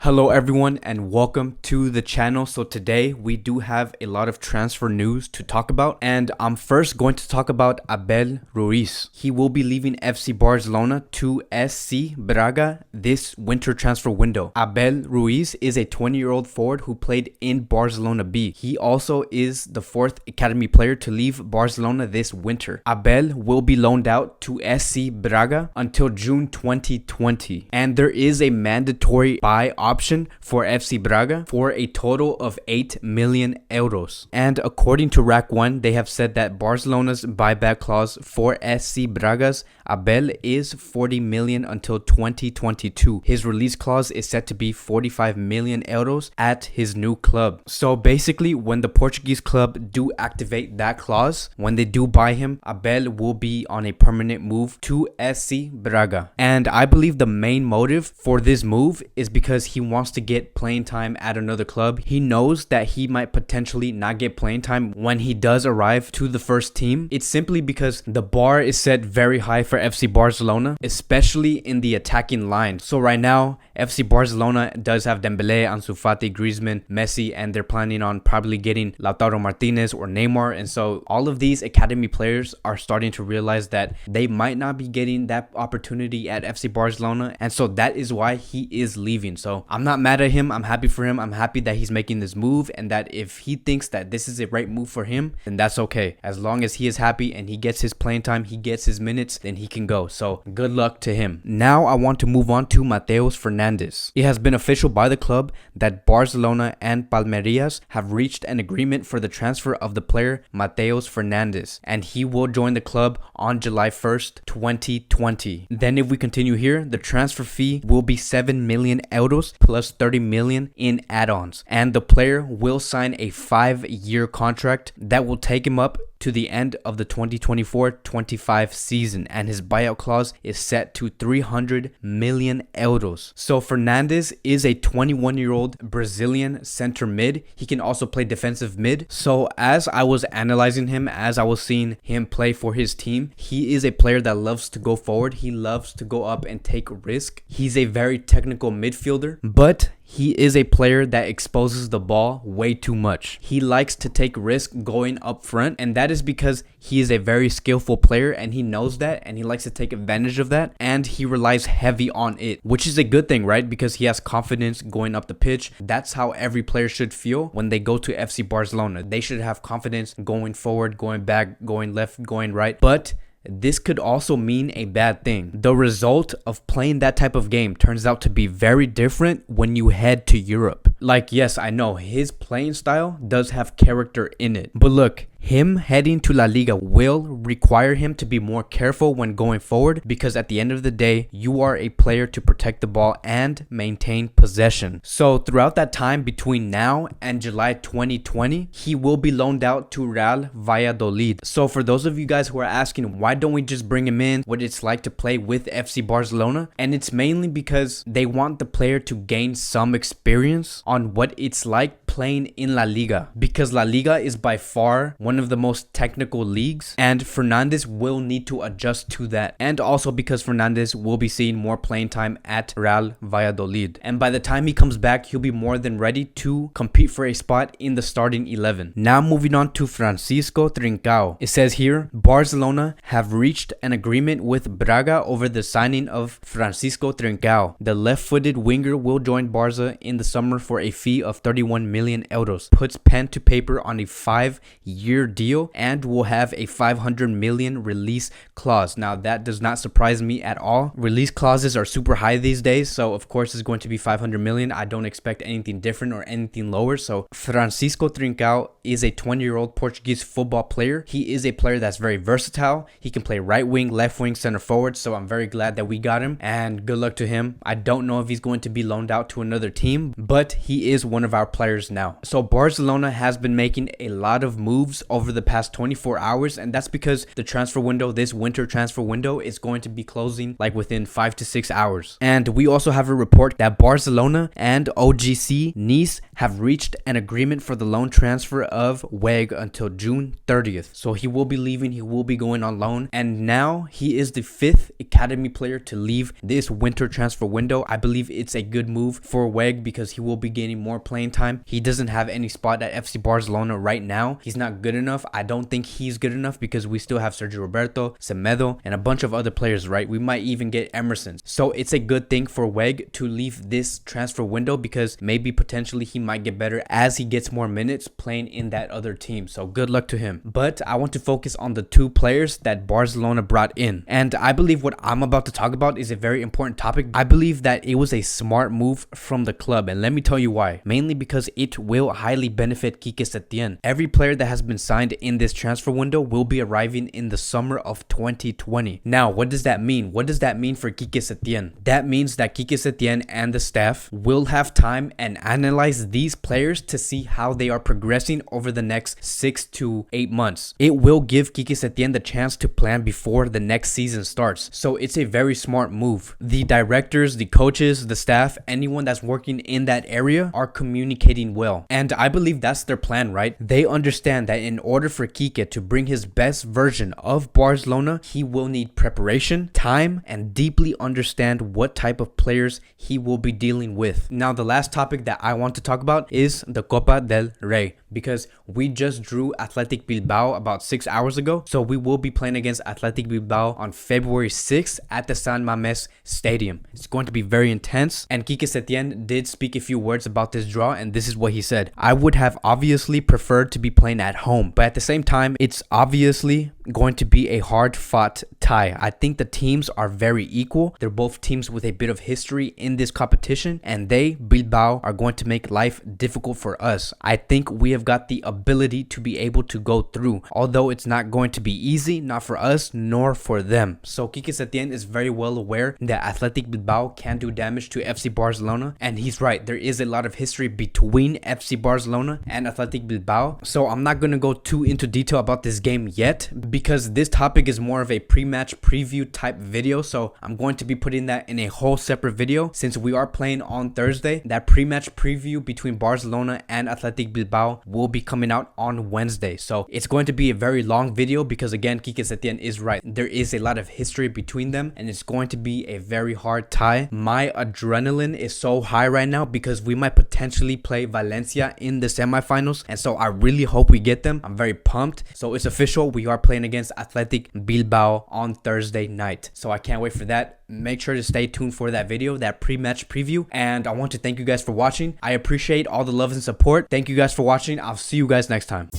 Hello everyone and welcome to the channel. So today we do have a lot of transfer news to talk about, and I'm first going to talk about Abel Ruiz. He will be leaving FC Barcelona to SC Braga this winter transfer window. Abel Ruiz is a 20-year-old forward who played in Barcelona B. He also is the fourth academy player to leave Barcelona this winter. Abel will be loaned out to SC Braga until June 2020, and there is a mandatory buy option for FC Braga for a total of 8 million euros. And according to Rack 1, they have said that Barcelona's buyback clause for SC Braga's Abel is 40 million until 2022. His release clause is set to be 45 million euros at his new club. So basically, when the Portuguese club do activate that clause, when they do buy him, Abel will be on a permanent move to SC Braga. And I believe the main motive for this move is because he wants to get playing time at another club. He knows that he might potentially not get playing time when he does arrive to the first team. It's simply because the bar is set very high for FC Barcelona, especially in the attacking line. So right now, FC Barcelona does have Dembele, Ansu Fati, Griezmann, Messi, and they're planning on probably getting Lautaro Martinez or Neymar. And so all of these academy players are starting to realize that they might not be getting that opportunity at FC Barcelona. And so that is why he is leaving. So I'm not mad at him. I'm happy for him. I'm happy that he's making this move, and that if he thinks that this is a right move for him, then that's okay. As long as he is happy and he gets his playing time, he gets his minutes, then he can go. So good luck to him. Now I want to move on to Mateus Fernandes. It has been official by the club that Barcelona and Palmeiras have reached an agreement for the transfer of the player Mateus Fernandes, and he will join the club on July 1st, 2020. Then if we continue here, the transfer fee will be 7 million euros plus 30 million in add-ons, and the player will sign a 5-year contract that will take him up to the end of the 2024-25 season, and his buyout clause is set to 300 million euros. So Fernandes is a 21-year-old Brazilian center mid. He can also play defensive mid. So as I was analyzing him, as I was seeing him play for his team, he is a player that loves to go forward. He loves to go up and take risk. He's a very technical midfielder, but he is a player that exposes the ball way too much. He likes to take risk going up front, and that is because he is a very skillful player, and he knows that, and he likes to take advantage of that, and he relies heavy on it, which is a good thing, right? Because he has confidence going up the pitch. That's how every player should feel when they go to FC Barcelona. They should have confidence going forward, going back, going left, going right. But this could also mean a bad thing. The result of playing that type of game turns out to be very different when you head to Europe. Like, yes, I know his playing style does have character in it, but look, him heading to La Liga will require him to be more careful when going forward, because at the end of the day, you are a player to protect the ball and maintain possession. So throughout that time between now and July 2020, he will be loaned out to Real Valladolid. So for those of you guys who are asking, why don't we just bring him in, what it's like to play with FC Barcelona? And it's mainly because they want the player to gain some experience on what it's like playing in La Liga, because La Liga is by far one of the most technical leagues, and Fernandes will need to adjust to that. And also because Fernandes will be seeing more playing time at Real Valladolid, and by the time he comes back, he'll be more than ready to compete for a spot in the starting 11. Now moving on to Francisco Trincao. It says here, Barcelona have reached an agreement with Braga over the signing of Francisco Trincao. The left-footed winger will join Barca in the summer for a fee of 31 million euros, puts pen to paper on a 5-year deal, and will have a 500 million release clause. Now that does not surprise me at all. Release clauses are super high these days, so of course it's going to be 500 million. I don't expect anything different or anything lower. So Francisco Trincao is a 20-year-old Portuguese football player. He is a player that's very versatile. He can play right wing, left wing, center forward, so I'm very glad that we got him, and good luck to him. I don't know if he's going to be loaned out to another team, but he is one of our players now. So Barcelona has been making a lot of moves over the past 24 hours, and that's because the transfer window, this winter transfer window, is going to be closing like within 5 to 6 hours. And we also have a report that Barcelona and OGC Nice have reached an agreement for the loan transfer of Weg until June 30th. So he will be leaving, he will be going on loan, and now he is the 5th academy player to leave this winter transfer window. I believe it's a good move for Weg because he will be gaining more playing time. He doesn't have any spot at FC Barcelona right now. He's not good enough. I don't think he's good enough because we still have Sergio Roberto, Semedo, and a bunch of other players, right? We might even get Emerson. So it's a good thing for Weg to leave this transfer window because maybe potentially he might get better as he gets more minutes playing in that other team. So good luck to him. But I want to focus on the 2 players that Barcelona brought in. And I believe what I'm about to talk about is a very important topic. I believe that it was a smart move from the club, and let me tell you why. Mainly because it will highly benefit Quique Setién. Every player that has been signed in this transfer window will be arriving in the summer of 2020. Now, what does that mean? What does that mean for Quique Setién? That means that Quique Setién and the staff will have time and analyze these players to see how they are progressing over the next 6 to 8 months. It will give Quique Setién the chance to plan before the next season starts. So it's a very smart move. The directors, the coaches, the staff, anyone that's working in that area are communicating well. And I believe that's their plan, right? They understand that in order for Quique to bring his best version of Barcelona, he will need preparation, time, and deeply understand what type of players he will be dealing with. Now, the last topic that I want to talk about is the Copa del Rey, because we just drew Athletic Bilbao about 6 hours ago. So we will be playing against Athletic Bilbao on February 6th at the San Mamés Stadium. It's going to be very intense. And Quique Setién did speak a few words about this draw, and this is what he said. I would have obviously preferred to be playing at home, but at the same time, it's obviously going to be a hard-fought tie. I think the teams are very equal. They're both teams with a bit of history in this competition, and they, Bilbao, are going to make life difficult for us. I think we have got the ability to be able to go through, although it's not going to be easy, not for us nor for them. So Quique Setién is very well aware that Athletic Bilbao can do damage to FC Barcelona, and he's right. There is a lot of history between FC Barcelona and Athletic Bilbao. So I'm not going to go too into detail about this game yet, because this topic is more of a pre-match preview type video. So I'm going to be putting that in a whole separate video since we are playing on Thursday. That pre-match preview between Barcelona and Athletic Bilbao will be coming out on Wednesday. So it's going to be a very long video because, again, Quique Setién is right. There is a lot of history between them, and it's going to be a very hard tie. My adrenaline is so high right now because we might potentially play Valencia in the semifinals, and so I really hope we get them. I'm very pumped. So it's official. We are playing against Athletic Bilbao on Thursday night. So I can't wait for that. Make sure to stay tuned for that video, that pre-match preview. And I want to thank you guys for watching. I appreciate all the love and support. Thank you guys for watching. I'll see you guys next time.